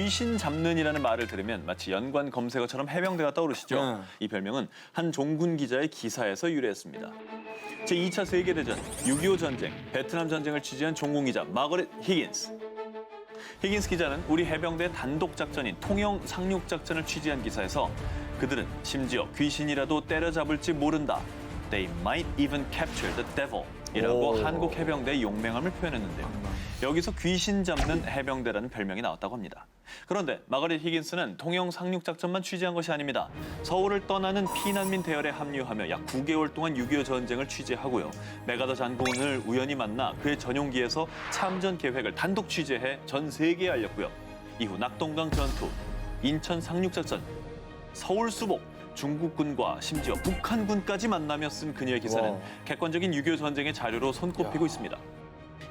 귀신 잡는이라는 말을 들으면 마치 연관 검색어처럼 해병대가 떠오르시죠? 이 별명은 한 종군 기자의 기사에서 유래했습니다. 제2차 세계대전, 6.25 전쟁, 베트남 전쟁을 취재한 종군 기자 마거릿 히긴스. 히긴스 기자는 우리 해병대의 단독 작전인 통영 상륙 작전을 취재한 기사에서 그들은 심지어 귀신이라도 때려잡을지 모른다. They might even capture the devil. 이라고 한국 해병대의 용맹함을 표현했는데요. 여기서 귀신 잡는 해병대라는 별명이 나왔다고 합니다. 그런데 마거릿 히긴스는 통영 상륙작전만 취재한 것이 아닙니다. 서울을 떠나는 피난민 대열에 합류하며 약 9개월 동안 6.25 전쟁을 취재하고요. 메가더 장군을 우연히 만나 그의 전용기에서 참전 계획을 단독 취재해 전 세계에 알렸고요. 이후 낙동강 전투, 인천 상륙작전, 서울 수복, 중국군과 심지어 북한군까지 만나며 쓴 그녀의 기사는 객관적인 6.25 전쟁의 자료로 손꼽히고 있습니다.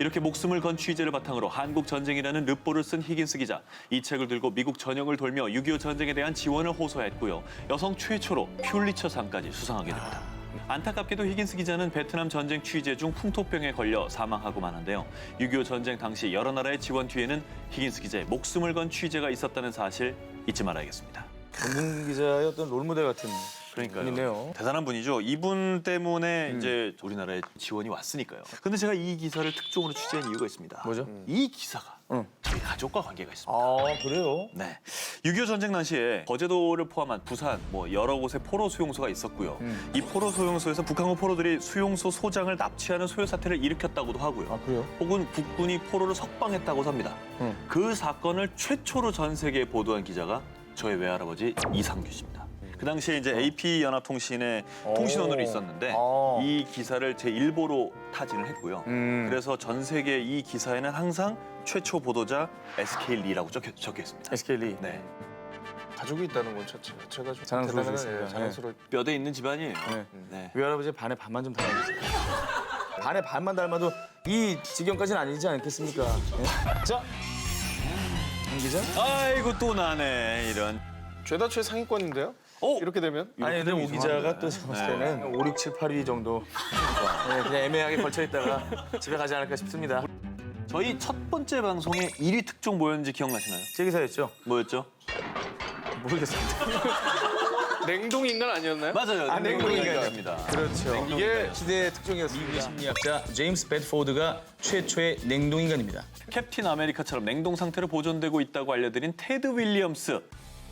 이렇게 목숨을 건 취재를 바탕으로 한국 전쟁이라는 르포를 쓴 히긴스 기자. 이 책을 들고 미국 전역을 돌며 6.25 전쟁에 대한 지원을 호소했고요. 여성 최초로 퓰리처상까지 수상하게 됩니다. 안타깝게도 히긴스 기자는 베트남 전쟁 취재 중 풍토병에 걸려 사망하고 마는데요. 6.25 전쟁 당시 여러 나라의 지원 뒤에는 히긴스 기자의 목숨을 건 취재가 있었다는 사실 잊지 말아야겠습니다. 전문 기자의 어떤 롤모델 같은 그러니까요. 분이네요. 대단한 분이죠. 이분 때문에 이제 우리나라에 지원이 왔으니까요. 근데 제가 이 기사를 특종으로 취재한 이유가 있습니다. 뭐죠? 이 기사가 저희 가족과 관계가 있습니다. 아, 그래요? 네. 6.25 전쟁 당시에 거제도를 포함한 부산 여러 곳에 포로 수용소가 있었고요. 이 포로 수용소에서 북한군 포로들이 수용소 소장을 납치하는 소요 사태를 일으켰다고도 하고요. 아, 그래요? 혹은 국군이 포로를 석방했다고도 합니다. 그 사건을 최초로 전 세계에 보도한 기자가 저의 외할아버지 이상규 씨입니다. 그 당시에 이제 AP연합통신의 통신원으로 있었는데 이 기사를 제 일보로 타진을 했고요. 그래서 전 세계 이 기사에는 항상 최초 보도자 SK 리라고 적혀 있습니다. SK 리. 네. 가족이 있다는 건 자체가 좀 자랑스러울 수 대단하네요. 있어요. 자랑스러울. 뼈대 있는 집안이에요. 네. 네. 외할아버지 반에 반만 좀 닮아주세요. 반에 반만 닮아도 이 지경까지는 아니지 않겠습니까? 네? 자, 한 기자? 아이고 또 나네 이런. 죄다 최상위권인데요? 이렇게 되면? 아니, 근데 오 기자가 또 제가 봤을 때는 5, 6, 7, 8위 정도 네, 그냥 애매하게 걸쳐있다가 집에 가지 않을까 싶습니다. 저희 첫 번째 방송에 1위 특종 뭐였는지 기억나시나요? 제 기사였죠? 뭐였죠? 모르겠습니다. 냉동 인간 아니었나요? 맞아요. 냉동 인간입니다. 그렇죠. 이게 시대의 특종이었습니다. 미국의 심리학자 제임스 배드포드가 최초의 냉동인간입니다. 캡틴 아메리카처럼 냉동 상태로 보존되고 있다고 알려드린 테드 윌리엄스.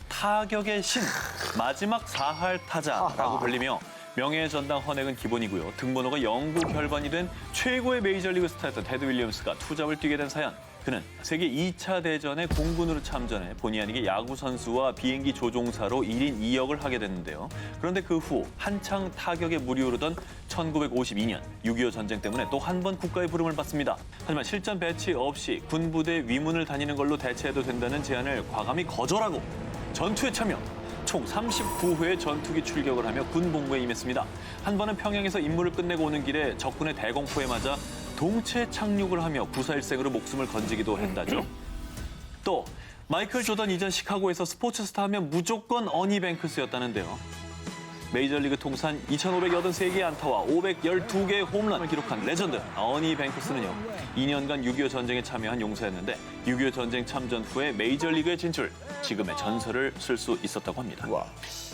타격의 신, 마지막 사할 타자라고 불리며 명예의 전당 헌액은 기본이고요. 등번호가 09 결번이 된 최고의 메이저리그 스타였던 테드 윌리엄스가 투잡을 뛰게 된 사연. 그는 세계 2차 대전에 공군으로 참전해 본의 아니게 야구 선수와 비행기 조종사로 1인 2역을 하게 됐는데요. 그런데 그 후 한창 타격에 물이 오르던 1952년 6.25 전쟁 때문에 또 한 번 국가의 부름을 받습니다. 하지만 실전 배치 없이 군부대 위문을 다니는 걸로 대체해도 된다는 제안을 과감히 거절하고 전투에 참여. 총 39회의 전투기 출격을 하며 군 복무에 임했습니다. 한 번은 평양에서 임무를 끝내고 오는 길에 적군의 대공포에 맞아 동체 착륙을 하며 구사일생으로 목숨을 건지기도 했다죠. 또 마이클 조던 이전 시카고에서 스포츠 스타 하면 무조건 어니 뱅크스였다는데요. 메이저리그 통산 2,583개의 안타와 512개의 홈런을 기록한 레전드 어니 뱅크스는요. 2년간 6.25 전쟁에 참여한 용사였는데 6.25 전쟁 참전 후에 메이저리그에 진출, 지금의 전설을 쓸 수 있었다고 합니다. 와.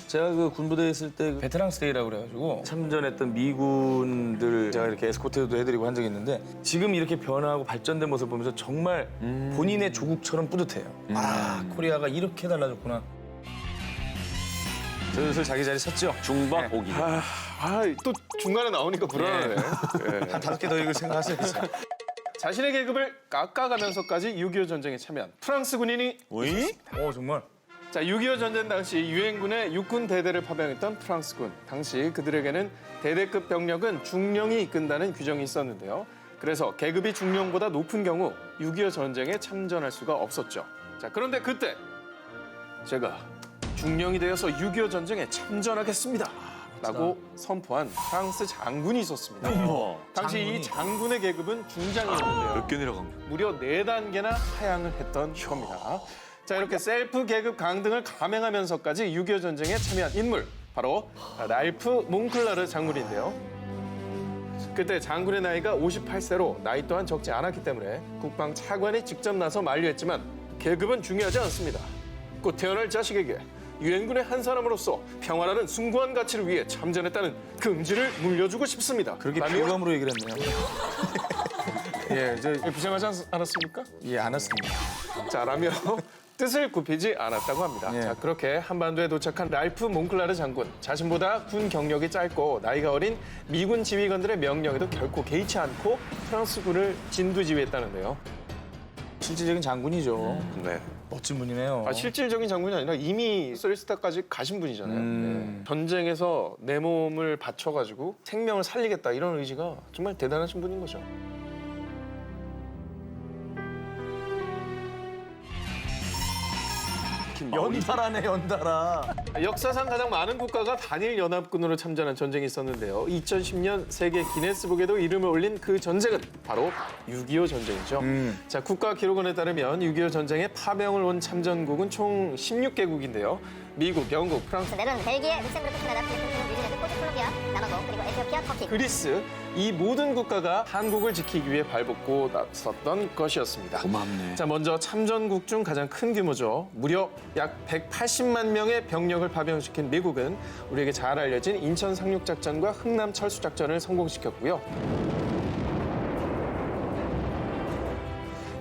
제가 그 군부대에 있을 때 베테랑스 데이라고 그래가지고 참전했던 미군들 제가 이렇게 에스코트도 해드리고 한 적이 있는데 지금 이렇게 변화하고 발전된 모습을 보면서 정말 본인의 조국처럼 뿌듯해요. 아, 코리아가 이렇게 달라졌구나. 슬슬 자기 자리 섰죠? 중박 오기. 또 중간에 나오니까 불안하네. 한 5개 더 읽을 생각하세요. 자신의 계급을 깎아가면서까지 6.25 전쟁에 참여한 프랑스 군인이 오이? 정말. 자, 6.25 전쟁 당시 유엔군의 육군 대대를 파병했던 프랑스군. 당시 그들에게는 대대급 병력은 중령이 이끈다는 규정이 있었는데요. 그래서 계급이 중령보다 높은 경우 6.25 전쟁에 참전할 수가 없었죠. 자, 그런데 그때 제가 중령이 되어서 6.25 전쟁에 참전하겠습니다. 라고 선포한 프랑스 장군이 있었습니다. 당시 이 장군의 계급은 중장이었는데요. 몇 개 내려간 거야? 무려 4단계나 하향을 했던 겁니다. 자, 이렇게 셀프 계급 강등을 감행하면서까지 6.25 전쟁에 참여한 인물, 바로 랄프 몽클라르 장군인데요. 그때 장군의 나이가 58세로 나이 또한 적지 않았기 때문에 국방 차관이 직접 나서 만류했지만 계급은 중요하지 않습니다. 곧 태어날 자식에게 유엔군의 한 사람으로서 평화라는 숭고한 가치를 위해 참전했다는 그 긍지를 물려주고 싶습니다. 그렇게 라며 비호감으로 얘기를 했네요. 예, 비생하지 않았습니까? 예, 안 왔습니다. 자, 라며 뜻을 굽히지 않았다고 합니다. 예. 자, 그렇게 한반도에 도착한 랄프 몽클라르 장군. 자신보다 군 경력이 짧고 나이가 어린 미군 지휘관들의 명령에도 결코 개의치 않고 프랑스군을 진두지휘했다는데요. 실질적인 장군이죠. 네. 멋진 분이네요. 실질적인 장군이 아니라 이미 소리스타까지 가신 분이잖아요. 네. 전쟁에서 내 몸을 바쳐가지고 생명을 살리겠다 이런 의지가 정말 대단하신 분인 거죠. 연달아네, 연달아. 역사상 가장 많은 국가가 단일 연합군으로 참전한 전쟁이 있었는데요. 2010년 세계 기네스북에도 이름을 올린 그 전쟁은 바로 6.25 전쟁이죠. 자, 국가기록원에 따르면 6.25 전쟁에 파병을 온 참전국은 총 16개국인데요. 미국, 영국, 프랑스, 네덜란드, 벨기에, 룩셈부르크, 캐나다, 필리핀, 뉴질랜드, 포르투갈, 콜롬비아, 남아공, 그리고 에티오피아, 터키. 그리스 이 모든 국가가 한국을 지키기 위해 발벗고 나섰던 것이었습니다. 고맙네. 자, 먼저 참전국 중 가장 큰 규모죠. 무려 약 180만 명의 병력을 파병시킨 미국은 우리에게 잘 알려진 인천 상륙작전과 흥남 철수작전을 성공시켰고요.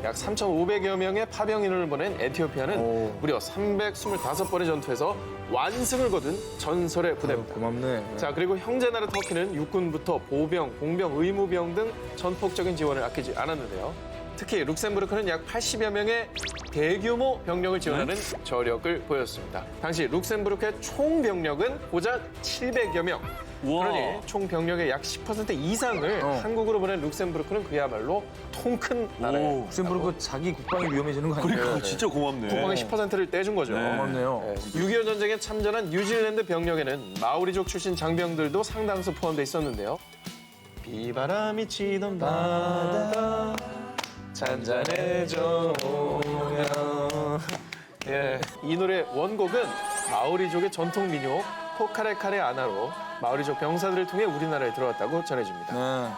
약 3,500여 명의 파병인을 보낸 에티오피아는 무려 325번의 전투에서 완승을 거둔 전설의 부대입니다. 고맙네. 자, 그리고 형제나라 터키는 육군부터 보병, 공병, 의무병 등 전폭적인 지원을 아끼지 않았는데요. 특히 룩셈부르크는 약 80여 명의 대규모 병력을 지원하는 저력을 보였습니다. 당시 룩셈부르크의 총 병력은 고작 700여 명. 우와. 그러니 총 병력의 약 10% 이상을 한국으로 보낸 룩셈부르크는 그야말로 통 큰 나라예요. 룩셈부르크 자기 국방이 위험해지는 거 아니에요? 그러니까 진짜 고맙네. 국방의 10%를 떼준 거죠. 네. 고맙네요. 6.25 전쟁에 참전한 뉴질랜드 병력에는 마오리족 출신 장병들도 상당수 포함돼 있었는데요. 비바람이 치던 바다 잔잔해져 오면 예, 이 노래 원곡은 마오리족의 전통 민요 포카레카레 아나로 마오리족 병사들을 통해 우리나라에 들어왔다고 전해집니다. 네.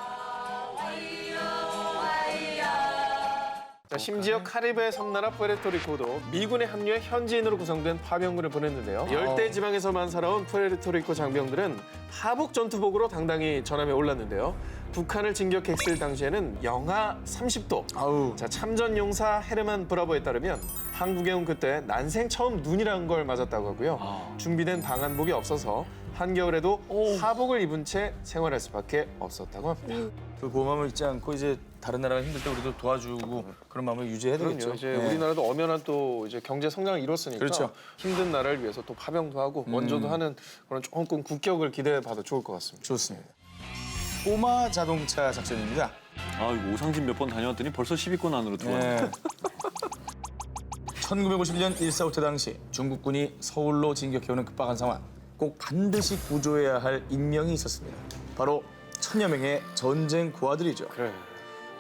자, 심지어 카리브해 섬나라 푸에르토리코도 미군에 합류해 현지인으로 구성된 파병군을 보냈는데요. 열대 지방에서만 살아온 푸에르토리코 장병들은 하복 전투복으로 당당히 전함에 올랐는데요. 북한을 진격했을 당시에는 영하 30도. 아우. 자, 참전 용사 헤르만 브라보에 따르면 한국에 온 그때 난생 처음 눈이란 걸 맞았다고 하고요. 준비된 방한복이 없어서 한겨울에도 하복을 입은 채 생활할 수밖에 없었다고 합니다. 그 고마움을 잊지 않고 이제 다른 나라가 힘들 때 우리도 도와주고 그런 마음을 유지해야 되겠죠. 그럼요. 이제 네. 우리나라도 엄연한 또 이제 경제 성장을 이뤘으니까 그렇죠. 힘든 나라를 위해서 또 파병도 하고 원조도 하는 그런 조금 국격을 기대해봐도 좋을 것 같습니다. 좋습니다. 꼬마 자동차 작전입니다. 아, 이거 오상진 몇 번 다녀왔더니 벌써 10위권 안으로 들어왔네. 네. 1951년 1.4 5태 당시 중국군이 서울로 진격해오는 급박한 상황. 꼭 반드시 구조해야 할 인명이 있었습니다. 바로 1000여 명의 전쟁 고아들이죠. 그래.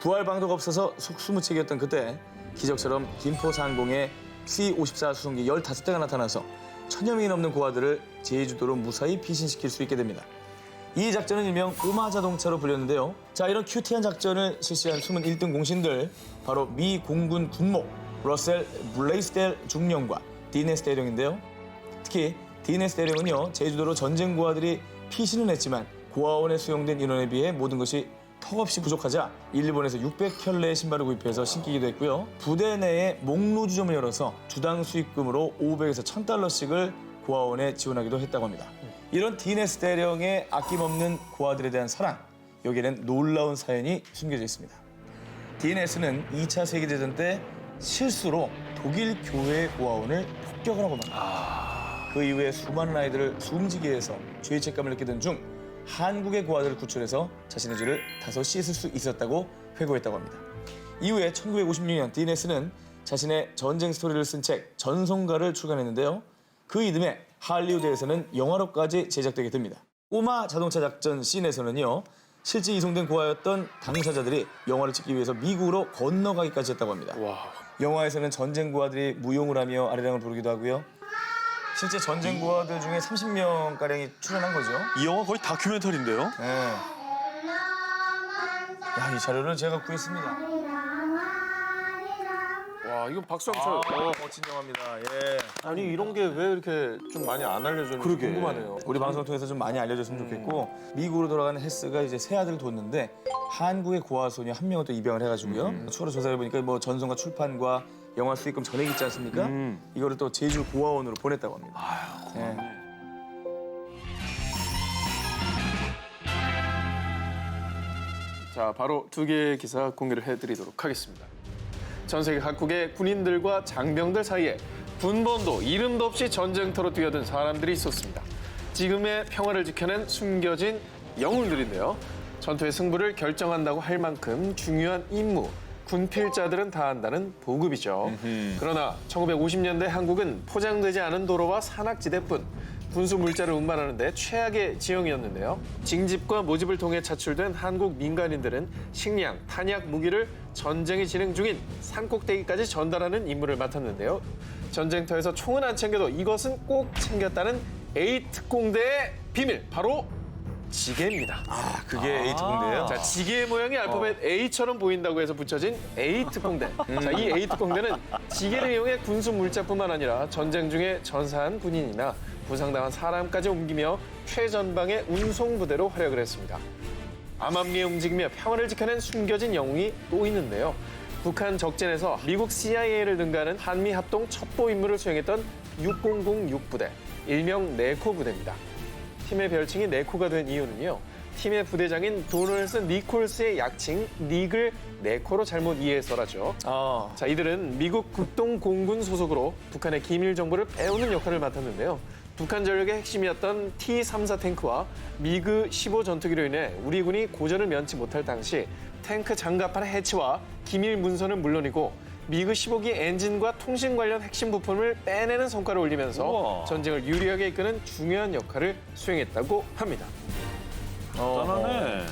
구할 방도가 없어서 속수무책이었던 그때 기적처럼 김포상공에 C-54 수송기 15대가 나타나서 1000여 명이 넘는 고아들을 제주도로 무사히 피신시킬 수 있게 됩니다. 이 작전은 일명 꼬마 자동차로 불렸는데요. 자, 이런 큐티한 작전을 실시한 숨은 1등 공신들, 바로 미 공군 군모 러셀 블레이스델 중령과 디네스 대령인데요. 특히 디네스 대령은요, 제주도로 전쟁 고아들이 피신은 했지만 고아원에 수용된 인원에 비해 모든 것이 턱없이 부족하자 일본에서 600켤레의 신발을 구입해서 신기기도 했고요. 부대 내에 목로주점을 열어서 주당 수익금으로 500에서 1000달러씩을 고아원에 지원하기도 했다고 합니다. 이런 디네스 대령의 아낌없는 고아들에 대한 사랑, 여기에는 놀라운 사연이 숨겨져 있습니다. 디네스는 2차 세계대전 때 실수로 독일 교회 고아원을 폭격을 하고 맙니다. 그 이후에 수많은 아이들을 숨지게 해서 죄책감을 느끼던 중 한국의 고아들을 구출해서 자신의 죄를 다소 씻을 수 있었다고 회고했다고 합니다. 이후에 1956년 디네스는 자신의 전쟁 스토리를 쓴 책 전송가를 출간했는데요. 그 이듬해 할리우드에서는 영화로까지 제작되게 됩니다. 꼬마 자동차 작전 씬에서는요, 실제 이송된 고아였던 당사자들이 영화를 찍기 위해서 미국으로 건너가기까지 했다고 합니다. 와. 영화에서는 전쟁 고아들이 무용을 하며 아리랑을 부르기도 하고요. 실제 전쟁 고아들 중에 30명가량이 출연한 거죠. 이 영화 거의 다큐멘터리인데요? 네. 야, 이 자료를 제가 구했습니다. 와, 와, 이거 박수 한번 쳐요. 멋진 영화입니다. 예. 아니, 이런 게 왜 이렇게 좀 많이 안 알려졌는지 궁금하네요. 우리 방송을 통해서 좀 많이 알려줬으면 좋겠고 미국으로 돌아가는 헤스가 이제 세 아들을 뒀는데 한국의 고아소녀 한 명을 또 입양을 해가지고요. 추가로 조사해 보니까 뭐 전송과 출판과 영화 수익금 전액 있지 않습니까? 이거를 또 제주 고아원으로 보냈다고 합니다. 예. 자, 바로 두 개의 기사 공개를 해드리도록 하겠습니다. 전 세계 각국의 군인들과 장병들 사이에 군번도 이름도 없이 전쟁터로 뛰어든 사람들이 있었습니다. 지금의 평화를 지켜낸 숨겨진 영웅들인데요. 전투의 승부를 결정한다고 할 만큼 중요한 임무, 군필자들은 다 한다는 보급이죠. 그러나 1950년대 한국은 포장되지 않은 도로와 산악지대뿐 군수 물자를 운반하는 데 최악의 지형이었는데요. 징집과 모집을 통해 차출된 한국 민간인들은 식량, 탄약, 무기를 전쟁이 진행 중인 산꼭대기까지 전달하는 임무를 맡았는데요. 전쟁터에서 총은 안 챙겨도 이것은 꼭 챙겼다는 A특공대의 비밀, 바로 지게입니다. 그게 A특공대예요? 자, 지게 모양이 알파벳 A처럼 보인다고 해서 붙여진 A특공대. 자, 이 A특공대는 지게를 이용해 군수 물자뿐만 아니라 전쟁 중에 전사한 군인이나 부상당한 사람까지 옮기며 최전방의 운송부대로 활약을 했습니다. 암암리에 움직이며 평화를 지켜낸 숨겨진 영웅이 또 있는데요. 북한 적진에서 미국 CIA를 능가하는 한미합동 첩보 임무를 수행했던 6006부대, 일명 네코 부대입니다. 팀의 별칭이 네코가 된 이유는요. 팀의 부대장인 도널스 니콜스의 약칭 닉을 네코로 잘못 이해해서라죠. 자, 이들은 미국 국동공군 소속으로 북한의 기밀 정보를 빼오는 역할을 맡았는데요. 북한 전력의 핵심이었던 T-34 탱크와 미그 15 전투기로 인해 우리 군이 고전을 면치 못할 당시 탱크 장갑판 해치와 기밀 문서는 물론이고 미그 15기 엔진과 통신 관련 핵심 부품을 빼내는 성과를 올리면서 우와. 전쟁을 유리하게 이끄는 중요한 역할을 수행했다고 합니다. 대단하네.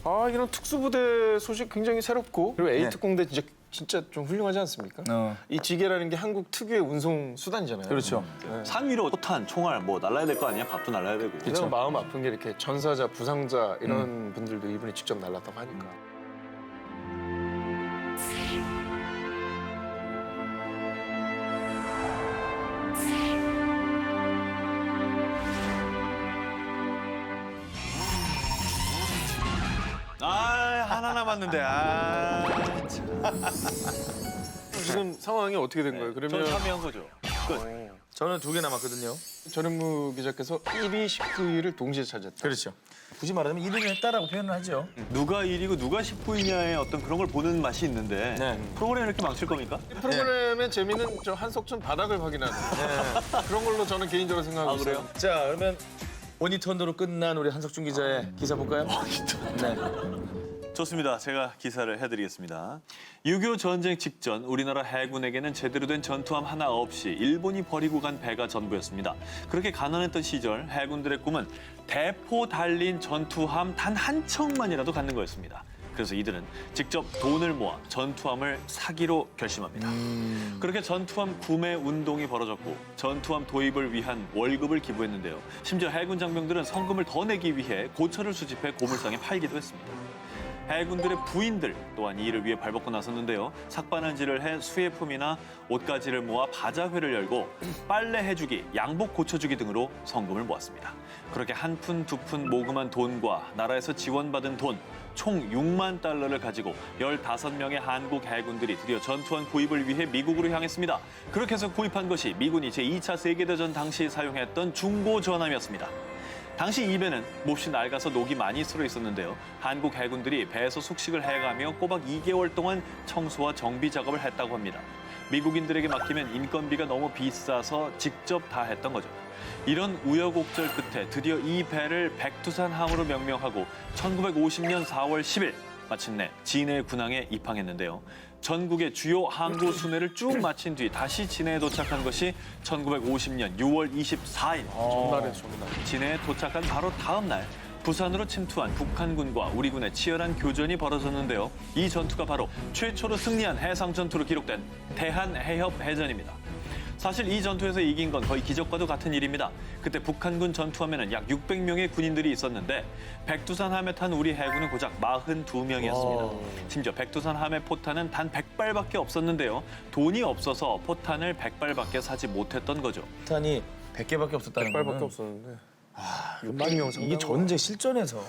아, 이런 특수부대 소식 굉장히 새롭고 그리고 A특공대 진짜 좀 훌륭하지 않습니까? 이 지게라는 게 한국 특유의 운송 수단이잖아요. 그렇죠. 산 위로 포탄, 총알 뭐 날라야 될 거 아니야? 밥도 날라야 되고. 그래서 마음 아픈 게 이렇게 전사자, 부상자 이런 분들도 이분이 직접 날랐다고 하니까. 하나 남았는데. 지금 상황이 어떻게 된 거예요? 전 그러면 참여한 거죠. 저는 2개 남았거든요. 전현무 기자께서 1위, 19위를 동시에 찾았다. 그렇죠. 굳이 말하자면 1위를 했다라고 표현을 하죠. 누가 1위고 누가 19위냐의 어떤 그런 걸 보는 맛이 있는데 프로그램 이렇게 망칠 겁니까? 프로그램의 재미는 저 한석준 바닥을 확인하는 그런 걸로 저는 개인적으로 생각하고 있어요. 그래요? 자, 그러면 모니턴으로 끝난 우리 한석준 기자의 기사 볼까요? 네. 좋습니다. 제가 기사를 해드리겠습니다. 6.25 전쟁 직전 우리나라 해군에게는 제대로 된 전투함 하나 없이 일본이 버리고 간 배가 전부였습니다. 그렇게 가난했던 시절 해군들의 꿈은 대포 달린 전투함 단 한 척만이라도 갖는 거였습니다. 그래서 이들은 직접 돈을 모아 전투함을 사기로 결심합니다. 그렇게 전투함 구매 운동이 벌어졌고 전투함 도입을 위한 월급을 기부했는데요. 심지어 해군 장병들은 성금을 더 내기 위해 고철을 수집해 고물상에 팔기도 했습니다. 해군들의 부인들 또한 이 일을 위해 발벗고 나섰는데요. 삭바난지를 해 수혜품이나 옷가지를 모아 바자회를 열고 빨래 해주기, 양복 고쳐주기 등으로 성금을 모았습니다. 그렇게 한 푼, 두 푼 모금한 돈과 나라에서 지원받은 돈, 총 6만 달러를 가지고 15명의 한국 해군들이 드디어 전투함 구입을 위해 미국으로 향했습니다. 그렇게 해서 구입한 것이 미군이 제2차 세계대전 당시 사용했던 중고 전함이었습니다. 당시 이 배는 몹시 낡아서 녹이 많이 쓸어 있었는데요. 한국 해군들이 배에서 숙식을 해가며 꼬박 2개월 동안 청소와 정비 작업을 했다고 합니다. 미국인들에게 맡기면 인건비가 너무 비싸서 직접 다 했던 거죠. 이런 우여곡절 끝에 드디어 이 배를 백두산함으로 명명하고 1950년 4월 10일 마침내 진해 군항에 입항했는데요. 전국의 주요 항구 순회를 쭉 마친 뒤 다시 진해에 도착한 것이 1950년 6월 24일. 전날. 진해에 도착한 바로 다음 날 부산으로 침투한 북한군과 우리 군의 치열한 교전이 벌어졌는데요. 이 전투가 바로 최초로 승리한 해상 전투로 기록된 대한해협해전입니다. 사실 이 전투에서 이긴 건 거의 기적과도 같은 일입니다. 그때 북한군 전투함에는 약 600명의 군인들이 있었는데 백두산 함에 탄 우리 해군은 고작 42명이었습니다. 심지어 백두산 함의 포탄은 단 100발밖에 없었는데요. 돈이 없어서 포탄을 100발밖에 사지 못했던 거죠. 탄이 100개밖에 없었다는 100발밖에 거는 없었는데. 600명 상당. 이게 전제 실전에서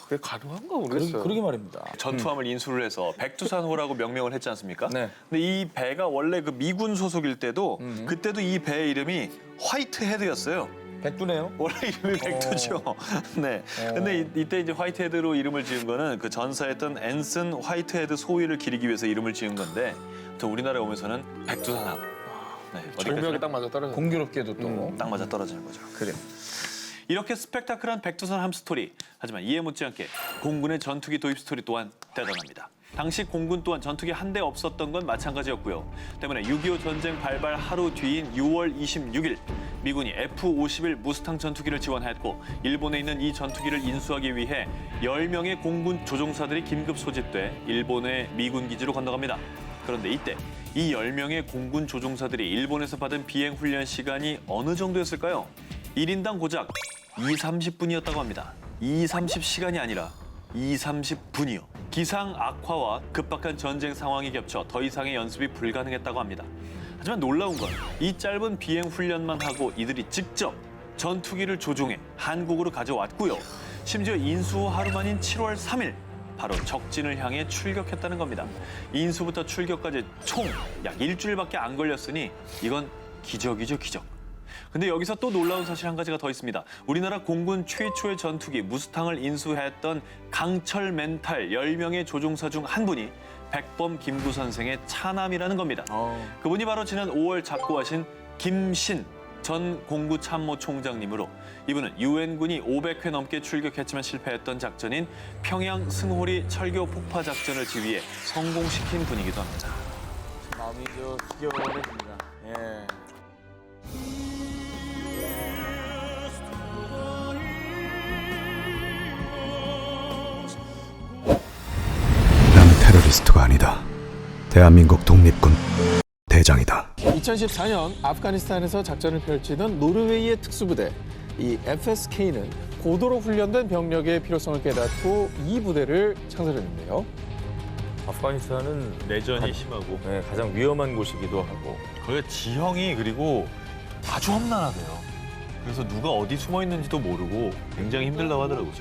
그게 가능한가 모르겠어요. 그러게 말입니다. 전투함을 인수를 해서 백두산호라고 명명을 했지 않습니까? 네. 근데 이 배가 원래 그 미군 소속일 때도 그때도 이 배의 이름이 화이트 헤드였어요. 백두네요. 원래 이름이 백두죠. 네. 근데 이때 이제 화이트 헤드로 이름을 지은 거는 그 전사했던 앤슨 화이트 헤드 소위를 기리기 위해서 이름을 지은 건데 또 우리나라에 오면서는 백두산함. 네. 절묘하게 딱 맞아 떨어져. 공교롭게도 또 딱 맞아 떨어지는 거죠. 그래. 이렇게 스펙타클한 백두산함 스토리. 하지만 이에 못지않게 공군의 전투기 도입 스토리 또한 대단합니다. 당시 공군 또한 전투기 한 대 없었던 건 마찬가지였고요. 때문에 6.25 전쟁 발발 하루 뒤인 6월 26일 미군이 F-51 무스탕 전투기를 지원했고 일본에 있는 이 전투기를 인수하기 위해 10명의 공군 조종사들이 긴급 소집돼 일본의 미군 기지로 건너갑니다. 그런데 이때 이 10명의 공군 조종사들이 일본에서 받은 비행 훈련 시간이 어느 정도였을까요? 1인당 고작 30분이었다고 합니다. 30시간이 아니라 30분이요. 기상 악화와 급박한 전쟁 상황이 겹쳐 더 이상의 연습이 불가능했다고 합니다. 하지만 놀라운 건 이 짧은 비행 훈련만 하고 이들이 직접 전투기를 조종해 한국으로 가져왔고요. 심지어 인수 후 하루 만인 7월 3일 바로 적진을 향해 출격했다는 겁니다. 인수부터 출격까지 총 약 일주일밖에 안 걸렸으니 이건 기적이죠, 기적. 근데 여기서 또 놀라운 사실 한 가지가 더 있습니다. 우리나라 공군 최초의 전투기 무스탕을 인수했던 강철 멘탈 10명의 조종사 중 한 분이 백범 김구 선생의 차남이라는 겁니다. 그분이 바로 지난 5월 작고하신 김신 전 공구 참모총장님으로 이분은 유엔군이 500회 넘게 출격했지만 실패했던 작전인 평양 승호리 철교 폭파 작전을 지휘해 성공시킨 분이기도 합니다. 마음이 지겨워집니다. 예. 나는 테러리스트가 아니다. 대한민국 독립군 대장이다. 2014년 아프가니스탄에서 작전을 펼치던 노르웨이의 특수부대 이 FSK는 고도로 훈련된 병력의 필요성을 깨닫고 이 부대를 창설했는데요. 아프가니스탄은 내전이 심하고 네, 가장 위험한 곳이기도 하고 거기가 지형이 그리고 아주 험난하대요. 그래서 누가 어디 숨어 있는지도 모르고 굉장히 힘들다고 하더라고요.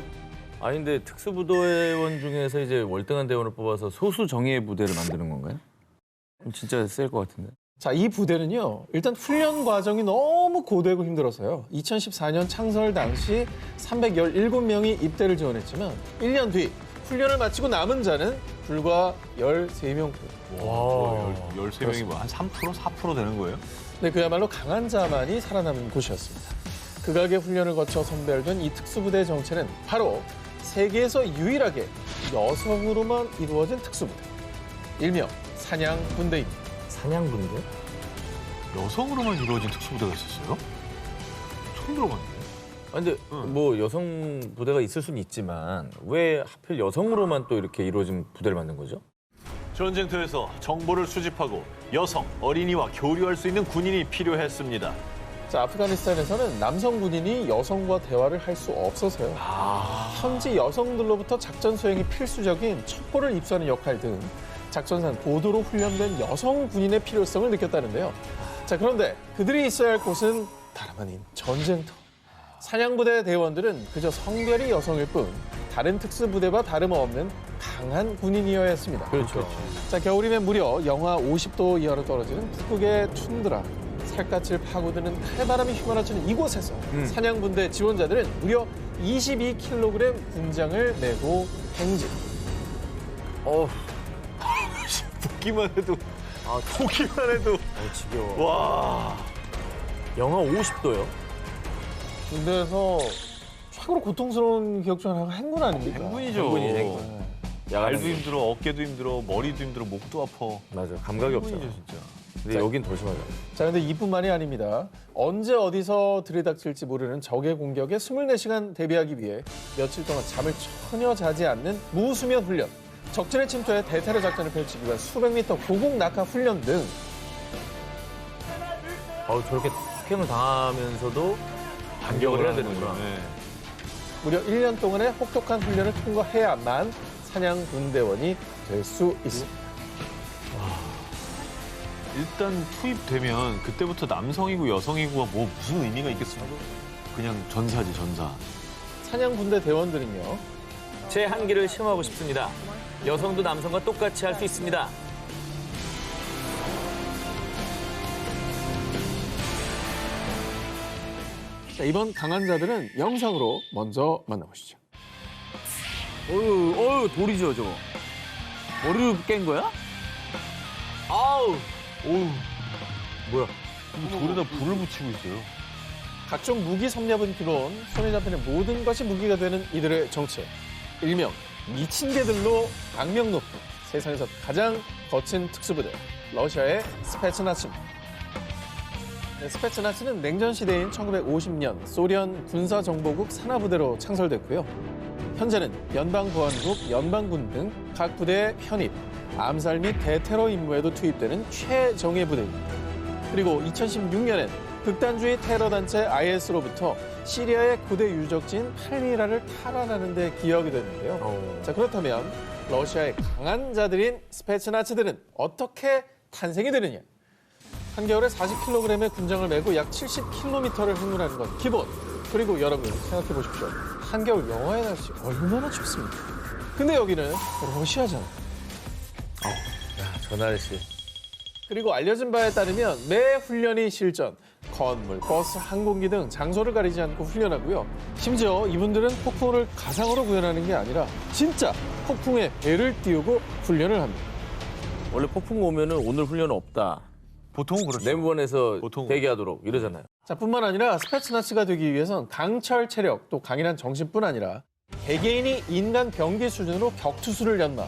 아니 근데 특수부대원 중에서 이제 월등한 대원을 뽑아서 소수 정예 부대를 만드는 건가요? 그럼 진짜 셀 것 같은데. 자, 이 부대는요. 일단 훈련 과정이 너무 고되고 힘들어서요. 2014년 창설 당시 317명이 입대를 지원했지만 1년 뒤 훈련을 마치고 남은 자는 불과 13명. 와, 13명이 뭐 한 3%, 4% 되는 거예요? 네, 그야말로 강한 자만이 살아남은 곳이었습니다. 극악의 훈련을 거쳐 선별된 이 특수부대의 정체는 바로 세계에서 유일하게 여성으로만 이루어진 특수부대. 일명 사냥분대입니다. 사냥군대? 여성으로만 이루어진 특수부대가 있었어요? 처음 들어봤는데. 아니 근데 뭐 여성 부대가 있을 수는 있지만 왜 하필 여성으로만 또 이렇게 이루어진 부대를 만든 거죠? 전쟁터에서 정보를 수집하고 여성, 어린이와 교류할 수 있는 군인이 필요했습니다. 자, 아프가니스탄에서는 남성 군인이 여성과 대화를 할 수 없어서요. 현지 여성들로부터 작전 수행이 필수적인 첩보를 입수하는 역할 등 작전상 고도로 훈련된 여성 군인의 필요성을 느꼈다는데요. 자, 그런데 그들이 있어야 할 곳은 다름 아닌 전쟁터. 사냥부대 대원들은 그저 성별이 여성일 뿐 다른 특수부대와 다름없는 강한 군인이어야 했습니다. 그렇죠. 자, 겨울이면 무려 영하 50도 이하로 떨어지는 북극의 툰드라. 살갗을 파고드는 칼바람이 휘몰아치는 이곳에서 사냥분대 지원자들은 무려 22kg 군장을 메고 행진. 듣기만 해도, 보기만 해도. 지겨워. 와. 영하 50도요? 군대에서 최고로 고통스러운 기억 중 하나가 행군 아닙니까? 행군이죠. 행군이죠, 행군. 발도 힘들어, 어깨도 힘들어, 머리도 힘들어, 목도 아파. 맞아, 감각이 없잖아. 행군이죠, 진짜. 근데 여긴 더 심하죠. 자, 근데 이뿐만이 아닙니다. 언제 어디서 들이닥칠지 모르는 적의 공격에 24시간 대비하기 위해 며칠 동안 잠을 전혀 자지 않는 무수면 훈련, 적진의 침투에 대테러 작전을 펼치기 위한 수백 미터 고공 낙하 훈련 등 저렇게 폭행을 당하면서도 반격을 해야 되는구나. 네. 무려 1년 동안의 혹독한 훈련을 통과해야만 사냥 군대원이 될 수 있습니다. 일단 투입되면 그때부터 남성이고 여성이고가 뭐 무슨 의미가 있겠습니까? 그냥 전사지, 전사. 사냥 군대 대원들은요. 제 한계를 시험하고 싶습니다. 여성도 남성과 똑같이 할 수 있습니다. 자, 이번 강한 자들은 영상으로 먼저 만나보시죠. 어휴, 돌이죠, 저거. 머리를 깬 거야? 아우, 어휴, 뭐야? 돌에다 불을 붙이고 있어요. 각종 무기 섭렵은 기본, 손에 잡히는 모든 것이 무기가 되는 이들의 정체. 일명 미친 개들로 악명 높은 세상에서 가장 거친 특수부대, 러시아의 스페츠나츠입니다. 스페츠나츠는 냉전 시대인 1950년 소련 군사정보국 산하부대로 창설됐고요. 현재는 연방보안국, 연방군 등 각 부대에 편입, 암살 및 대테러 임무에도 투입되는 최정예 부대입니다. 그리고 2016년엔 극단주의 테러 단체 IS로부터 시리아의 고대 유적지인 팔미라를 탈환하는 데 기여하게 됐는데요. 자, 그렇다면 러시아의 강한 자들인 스페츠나츠들은 어떻게 탄생이 되느냐? 한겨울에 40kg의 군장을 메고 약 70km를 행군하는 건 기본. 그리고 여러분 생각해 보십시오. 한겨울 영하의 날씨 얼마나 춥습니까? 근데 여기는 러시아잖아요. 저 날씨. 그리고 알려진 바에 따르면 매 훈련이 실전, 건물, 버스, 항공기 등 장소를 가리지 않고 훈련하고요. 심지어 이분들은 폭풍을 가상으로 구현하는 게 아니라 진짜 폭풍에 배를 띄우고 훈련을 합니다. 원래 폭풍 오면은 오늘 훈련은 없다. 보통은 그렇죠. 내무반에서 보통 대기하도록 이러잖아요. 자, 뿐만 아니라 스페츠나츠가 되기 위해선 강철 체력, 또 강인한 정신뿐 아니라 개개인이 인간 병기 수준으로 격투수를 연마,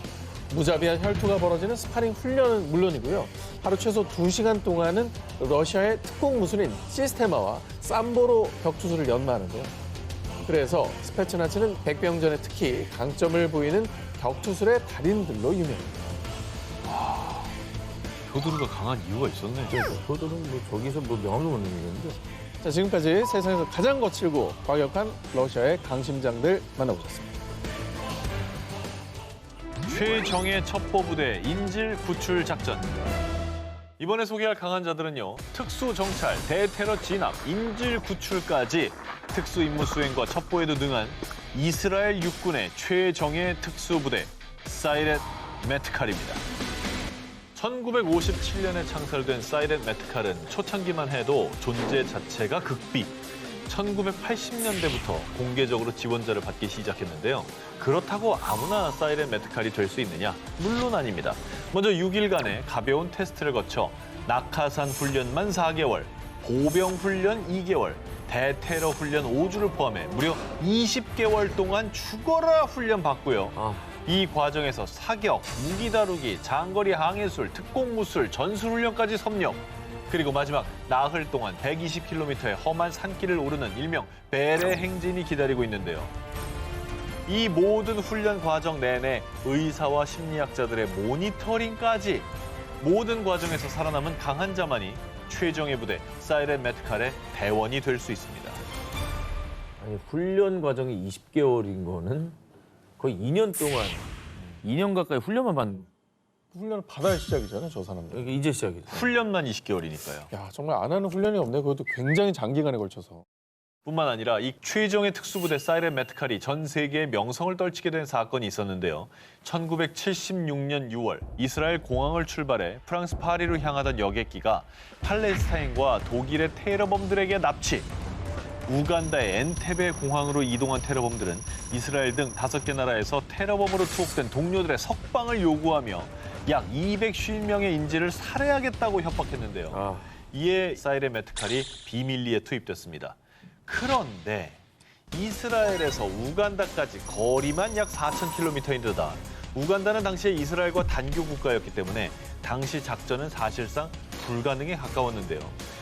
무자비한 혈투가 벌어지는 스파링 훈련은 물론이고요. 하루 최소 2시간 동안은 러시아의 특공 무술인 시스테마와 삼보로 격투수를 연마하는데요. 그래서 스페츠나츠는 백병전에 특히 강점을 보이는 격투술의 달인들로 유명합니다. 표두르가 강한 이유가 있었네. 저들은 뭐 저기서 뭐 명함도 못 내리는데. 자, 지금까지 세상에서 가장 거칠고 과격한 러시아의 강심장들 만나보셨습니다. 최정예 첩보부대 인질 구출 작전. 이번에 소개할 강한 자들은요. 특수정찰, 대테러 진압, 인질 구출까지 특수 임무 수행과 첩보에도 능한 이스라엘 육군의 최정예 특수부대 사이렛 메트칼입니다. 1957년에 창설된 사이렛 메트칼은 초창기만 해도 존재 자체가 극비. 1980년대부터 공개적으로 지원자를 받기 시작했는데요. 그렇다고 아무나 사이렌 메트칼이 될 수 있느냐? 물론 아닙니다. 먼저 6일간의 가벼운 테스트를 거쳐 낙하산 훈련만 4개월, 보병 훈련 2개월, 대테러 훈련 5주를 포함해 무려 20개월 동안 죽어라 훈련 받고요. 이 과정에서 사격, 무기 다루기, 장거리 항해술, 특공무술, 전술훈련까지 섭렵. 그리고 마지막 나흘 동안 120km의 험한 산길을 오르는 일명 베레 행진이 기다리고 있는데요. 이 모든 훈련 과정 내내 의사와 심리학자들의 모니터링까지 모든 과정에서 살아남은 강한 자만이 최정예 부대 사이렌 메트칼의 대원이 될 수 있습니다. 아니 훈련 과정이 20개월인 거는 거의 2년 동안 2년 가까이 훈련만 받는. 훈련을 받아야 시작이잖아요, 저 사람들. 이게 이제 시작이죠. 훈련만 20개월이니까요. 야, 정말 안 하는 훈련이 없네. 그것도 굉장히 장기간에 걸쳐서. 뿐만 아니라 이 최정예 특수부대 사이렌 메트칼이 전 세계에 명성을 떨치게 된 사건이 있었는데요. 1976년 6월 이스라엘 공항을 출발해 프랑스 파리로 향하던 여객기가 팔레스타인과 독일의 테러범들에게 납치. 우간다의 엔테베 공항으로 이동한 테러범들은 이스라엘 등 5개 나라에서 테러범으로 투옥된 동료들의 석방을 요구하며 약 250명의 인질을 살해하겠다고 협박했는데요. 이에 사이렌 메트칼이 비밀리에 투입됐습니다. 그런데 이스라엘에서 우간다까지 거리만 약 4,000km인데다 우간다는 당시에 이스라엘과 단교 국가였기 때문에 당시 작전은 사실상 불가능에 가까웠는데요.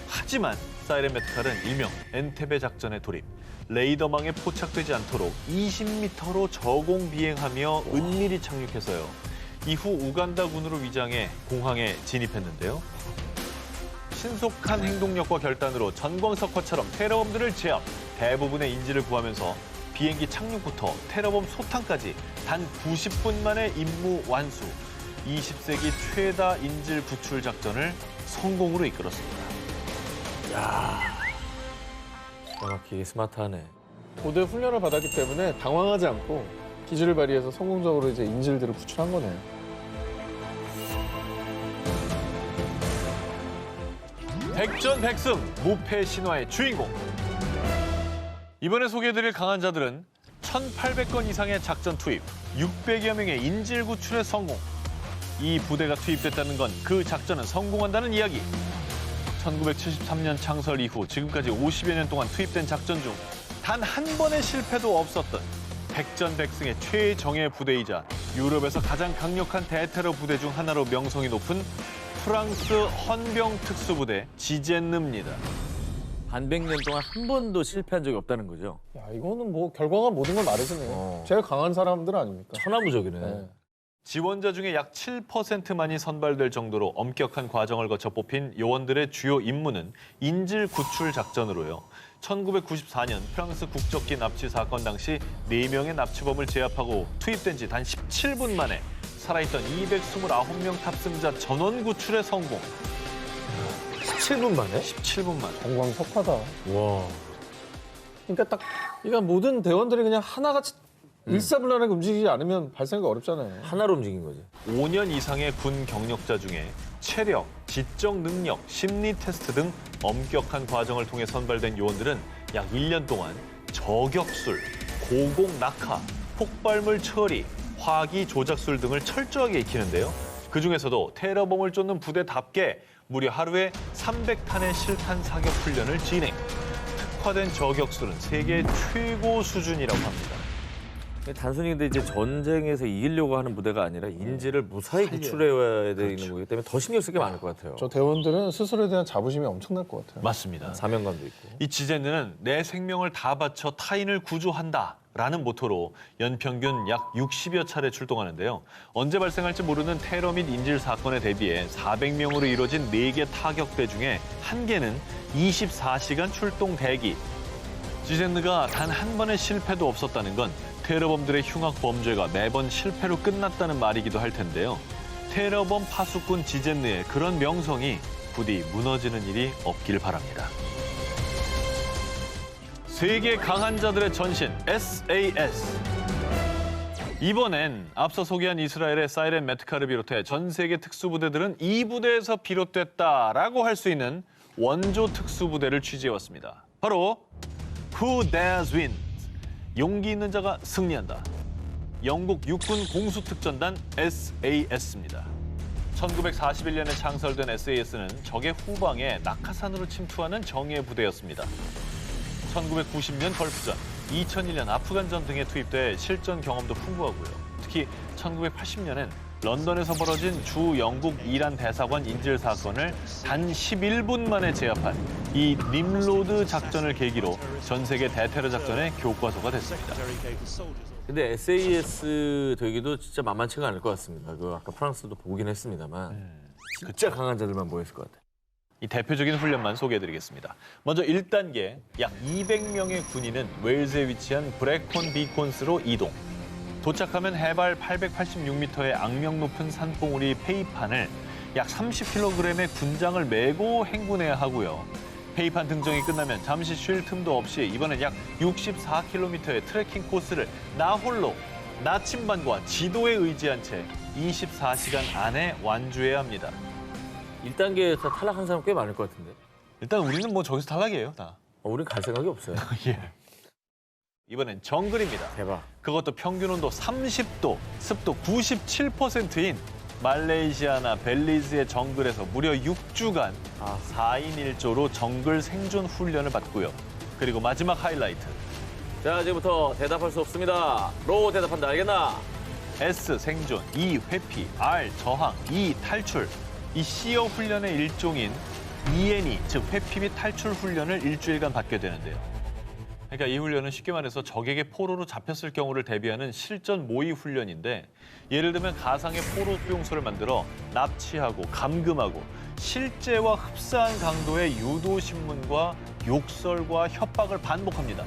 하지만 사이렌 메트칼은 일명 엔테베 작전에 돌입, 레이더망에 포착되지 않도록 20m로 저공 비행하며 은밀히 착륙해서요. 이후 우간다군으로 위장해 공항에 진입했는데요. 신속한 행동력과 결단으로 전광석화처럼 테러범들을 제압, 대부분의 인질을 구하면서 비행기 착륙부터 테러범 소탕까지 단 90분 만에 임무 완수. 20세기 최다 인질 구출 작전을 성공으로 이끌었습니다. 정확히 스마트하네. 고대 훈련을 받았기 때문에 당황하지 않고 기술을 발휘해서 성공적으로 이제 인질들을 구출한 거네요. 백전백승, 무패 신화의 주인공. 이번에 소개해드릴 강한 자들은 1,800건 이상의 작전 투입, 600여 명의 인질 구출에 성공. 이 부대가 투입됐다는 건 그 작전은 성공한다는 이야기. 1973년 창설 이후 지금까지 50여 년 동안 투입된 작전 중 단 한 번의 실패도 없었던 백전백승의 최정예 부대이자 유럽에서 가장 강력한 대테러 부대 중 하나로 명성이 높은 프랑스 헌병 특수부대 지젠느입니다. 반백년 동안 한 번도 실패한 적이 없다는 거죠. 야, 이거는 뭐 결과가 모든 걸 말해주네요. 제일 강한 사람들 아닙니까? 천하무적이네. 네. 지원자 중에 약 7%만이 선발될 정도로 엄격한 과정을 거쳐 뽑힌 요원들의 주요 임무는 인질 구출 작전으로요. 1994년 프랑스 국적기 납치 사건 당시 4명의 납치범을 제압하고 투입된 지 단 17분 만에 살아있던 229명 탑승자 전원 구출에 성공. 17분 만에? 17분 만에. 정광석화다. 와. 그러니까 딱 이거 모든 대원들이 그냥 하나같이 일사불란하게 움직이지 않으면 발생하기 어렵잖아요. 하나로 움직인 거지. 5년 이상의 군 경력자 중에 체력, 지적 능력, 심리 테스트 등 엄격한 과정을 통해 선발된 요원들은 약 1년 동안 저격술, 고공 낙하, 폭발물 처리, 화기 조작술 등을 철저하게 익히는데요. 그중에서도 테러범을 쫓는 부대답게 무려 하루에 300탄의 실탄 사격 훈련을 진행. 특화된 저격술은 세계 최고 수준이라고 합니다. 단순히 근데 이제 전쟁에서 이기려고 하는 부대가 아니라 인질을 무사히 구출해야 되는 거기 때문에 더 신경 쓸 게 많을 것 같아요. 저 대원들은 스스로에 대한 자부심이 엄청날 것 같아요. 맞습니다. 사명감도 있고. 이 지젠느는 내 생명을 다 바쳐 타인을 구조한다라는 모토로 연평균 약 60여 차례 출동하는데요. 언제 발생할지 모르는 테러 및 인질 사건에 대비해 400명으로 이루어진 4개 타격대 중에 1개는 24시간 출동 대기. 지젠느가 단 한 번의 실패도 없었다는 건 테러범들의 흉악 범죄가 매번 실패로 끝났다는 말이기도 할 텐데요. 테러범 파수꾼 지젠느의 그런 명성이 부디 무너지는 일이 없길 바랍니다. 세계 강한 자들의 전신 SAS. 이번엔 앞서 소개한 이스라엘의 사이렌 메트카를 비롯해 전 세계 특수부대들은 이 부대에서 비롯됐다라고 할 수 있는 원조 특수부대를 취재해왔습니다. 바로 Who Dares Win. 용기 있는 자가 승리한다. 영국 육군 공수특전단 SAS입니다. 1941년에 창설된 SAS는 적의 후방에 낙하산으로 침투하는 정예 부대였습니다. 1990년 걸프전, 2001년 아프간전 등에 투입돼 실전 경험도 풍부하고요. 특히 1980년엔 런던에서 벌어진 주 영국 이란 대사관 인질 사건을 단 11분 만에 제압한 이 림로드 작전을 계기로 전 세계 대테러 작전의 교과서가 됐습니다. 근데 SAS 되기도 진짜 만만치가 않을 것 같습니다. 그 아까 프랑스도 보긴 했습니다만 진짜 강한 자들만 모였을 것 같아요. 이 대표적인 훈련만 소개해드리겠습니다. 먼저 1단계, 약 200명의 군인은 웨일즈에 위치한 브렉폰 비콘스로 이동. 도착하면 해발 886m의 악명 높은 산봉우리 페이판을 약 30kg의 군장을 메고 행군해야 하고요. 페이판 등정이 끝나면 잠시 쉴 틈도 없이 이번엔 약 64km의 트레킹 코스를 나 홀로 나침반과 지도에 의지한 채 24시간 안에 완주해야 합니다. 1단계에서 탈락한 사람 꽤 많을 것 같은데. 일단 우리는 뭐 저기서 탈락이에요, 다. 우린 갈 생각이 없어요. 예. 이번엔 정글입니다. 대박. 그것도 평균 온도 30도, 습도 97%인 말레이시아나 벨리즈의 정글에서 무려 6주간 4인 1조로 정글 생존 훈련을 받고요. 그리고 마지막 하이라이트. 자, 이제부터 대답할 수 없습니다. 로 대답한다, 알겠나? S 생존, E 회피, R 저항, E 탈출. 이 시어 훈련의 일종인 ENE, 즉 회피 및 탈출 훈련을 일주일간 받게 되는데요. 그러니까 이 훈련은 쉽게 말해서 적에게 포로로 잡혔을 경우를 대비하는 실전 모의 훈련인데 예를 들면 가상의 포로 수용소를 만들어 납치하고 감금하고 실제와 흡사한 강도의 유도 신문과 욕설과 협박을 반복합니다.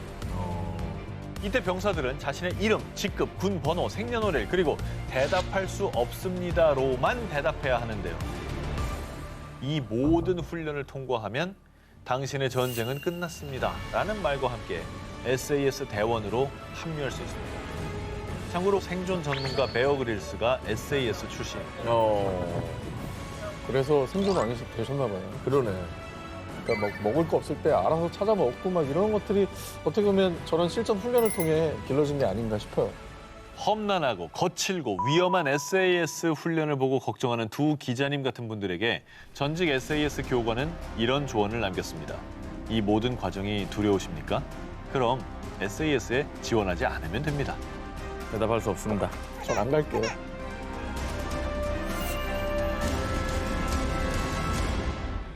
이때 병사들은 자신의 이름, 직급, 군 번호, 생년월일 그리고 대답할 수 없습니다로만 대답해야 하는데요. 이 모든 훈련을 통과하면 당신의 전쟁은 끝났습니다 라는 말과 함께 SAS 대원으로 합류할 수 있습니다. 참고로 생존 전문가 베어 그릴스가 SAS 출신입니다. 그래서 생존왕이 되셨나 봐요. 그러네. 그러니까 막 먹을 거 없을 때 알아서 찾아 먹고 막 이런 것들이 어떻게 보면 저런 실전 훈련을 통해 길러진 게 아닌가 싶어요. 험난하고 거칠고 위험한 SAS 훈련을 보고 걱정하는 두 기자님 같은 분들에게 전직 SAS 교관은 이런 조언을 남겼습니다. 이 모든 과정이 두려우십니까? 그럼 SAS에 지원하지 않으면 됩니다. 대답할 수 없습니다. 전 안 갈게요.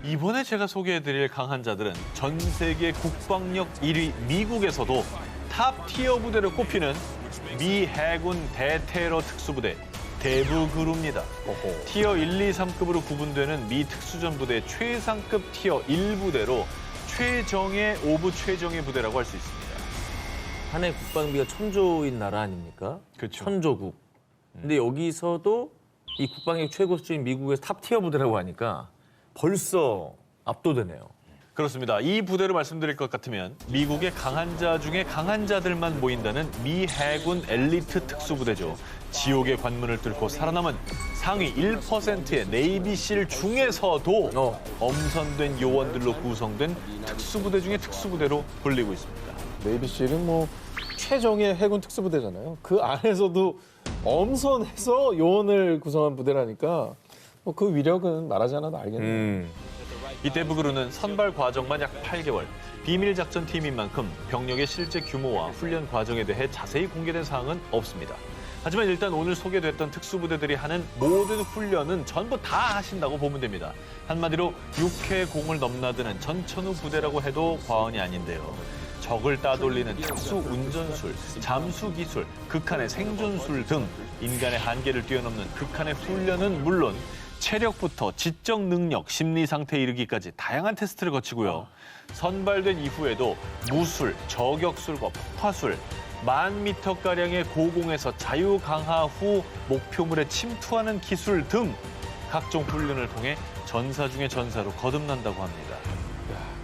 이번에 제가 소개해드릴 강한 자들은 전 세계 국방력 1위 미국에서도 탑 티어 부대로 꼽히는 미 해군 대테러 특수부대 대부그루입니다. 티어 1, 2, 3급으로 구분되는 미 특수전 부대 최상급 티어 1부대로 최정예 오브 최정예 부대라고 할 수 있습니다. 한 해 국방비가 1,000조인 나라 아닙니까? 그렇죠. 1,000조국. 근데 여기서도 이 국방력 최고 수준인 미국의 탑티어 부대라고 하니까 벌써 압도되네요. 그렇습니다. 이 부대로 말씀드릴 것 같으면 미국의 강한 자 중에 강한 자들만 모인다는 미 해군 엘리트 특수부대죠. 지옥의 관문을 뚫고 살아남은 상위 1%의 네이비실 중에서도 엄선된 요원들로 구성된 특수부대 중에 특수부대로 불리고 있습니다. 네이비실은 뭐 최정예 해군 특수부대잖아요. 그 안에서도 엄선해서 요원을 구성한 부대라니까 뭐 그 위력은 말하지 않아도 알겠네요. 이 대부그루는 선발 과정만 약 8개월, 비밀 작전 팀인 만큼 병력의 실제 규모와 훈련 과정에 대해 자세히 공개된 사항은 없습니다. 하지만 일단 오늘 소개됐던 특수부대들이 하는 모든 훈련은 전부 다 하신다고 보면 됩니다. 한마디로 육해공을 넘나드는 전천후 부대라고 해도 과언이 아닌데요. 적을 따돌리는 특수 운전술, 잠수 기술, 극한의 생존술 등 인간의 한계를 뛰어넘는 극한의 훈련은 물론 체력부터 지적 능력, 심리 상태에 이르기까지 다양한 테스트를 거치고요. 선발된 이후에도 무술, 저격술과 폭파술, 10,000m가량의 고공에서 자유 강하 후 목표물에 침투하는 기술 등 각종 훈련을 통해 전사 중의 전사로 거듭난다고 합니다.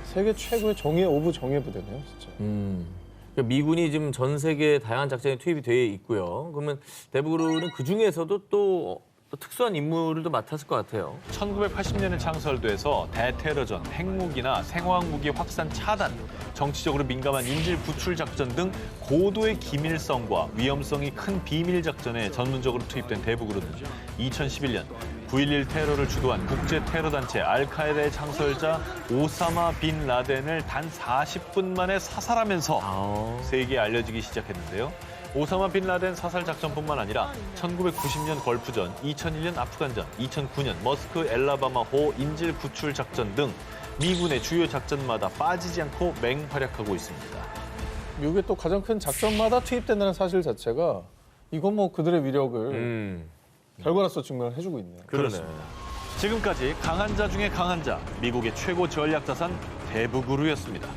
세계 최고의 정예 오브 정예 부대네요, 진짜. 그러니까 미군이 지금 전 세계 다양한 작전에 투입이 되어 있고요. 그러면 대부그루는 그 중에서도 또 특수한 임무를 또 맡았을 것 같아요. 1980년에 창설돼서 대테러전, 핵무기나 생화학무기 확산 차단, 정치적으로 민감한 인질 구출 작전 등 고도의 기밀성과 위험성이 큰 비밀 작전에 전문적으로 투입된 대부그루는 2011년 9.11 테러를 주도한 국제 테러 단체 알카에다의 창설자 오사마 빈 라덴을 단 40분 만에 사살하면서 세계에 알려지기 시작했는데요. 오사마 빈 라덴 사살 작전뿐만 아니라 1990년 걸프전, 2001년 아프간전, 2009년 머스크 엘라바마호 인질 구출 작전 등 미군의 주요 작전마다 빠지지 않고 맹활약하고 있습니다. 미국의 또 가장 큰 작전마다 투입된다는 사실 자체가 이건 뭐 그들의 위력을 결과로서 증명을 해주고 있네요. 그렇습니다. 지금까지 강한 자 중에 강한 자, 미국의 최고 전략 자산 대부그루였습니다.